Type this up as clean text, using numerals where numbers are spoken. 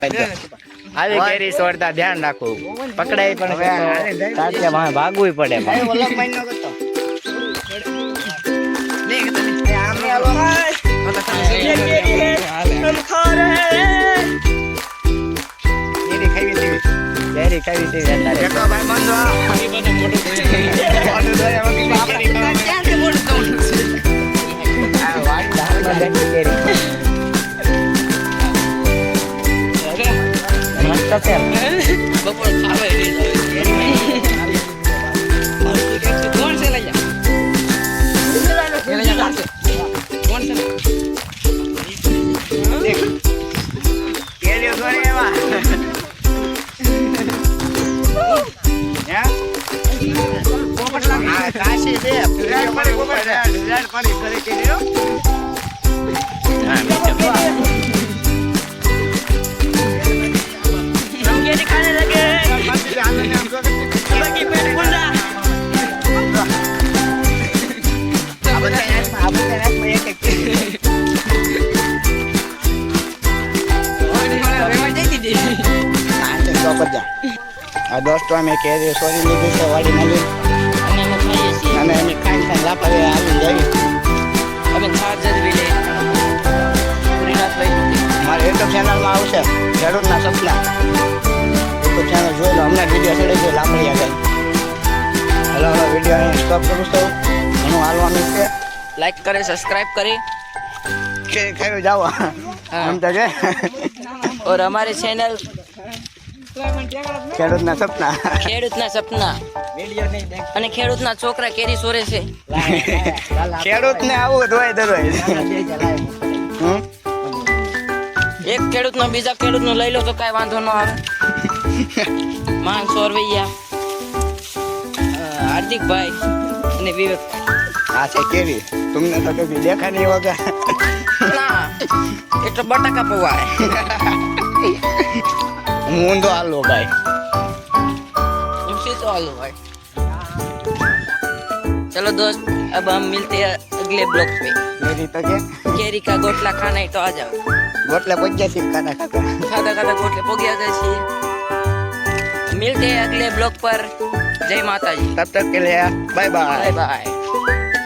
આવી કેરી છોડતા ધ્યાન રાખવું, પકડાય પણ તાત્યા ભાગવું પડે. કેરી ખાવી दोस्तों અમે કેરી સોરી લીધી છે વાડી મળી અને અમે ખાઈ લાપાવે આવી જઈ અમે છાર જદવી લે પૂરી રાત ભાઈ મારે YouTube ચેનલમાં આવશે ખેડૂતના સપના YouTube ચેનલ જોઈ લો. હમણાં વિડીયો ચડે છે લાંબડિયા ગઈ. હલો વિડીયો સ્ટોપ કરું છું. ઘણું હાલવાનું છે. લાઈક કરે સબસ્ક્રાઇબ करे કેરી ખાઈ જાઓ हम तो के और हमारे चैनल ખેડૂતના સપના અને ખેડૂતના છોકરા કેરી સોરે છે. ખેડૂતને આવું ધોય દરોય એક ખેડૂતનો બીજા ખેડૂતનો લઈ લો તો કાંઈ વાંધો ન આવે. માંગ સોરવૈયા હાર્દિકભાઈ અને વિવેકભાઈ આ છે કેરી. तुमने तो कभी देखा नहीं होगा. ના એટલે બટાકા પૌવા ऊंधो आलू भाई उसी तो आलू भाई. चलो दोस्त अब हम मिलते हैं अगले ब्लॉग पे. मेरी तो के केरी का गोटला खाना है तो आ जाओ. गोटला पक गया थी खाना खाता खादा गोटले पोगिया गए छी. मिलते हैं अगले ब्लॉग पर. जय माता जी. तब तक के लिए बाय बाय. Bye bye.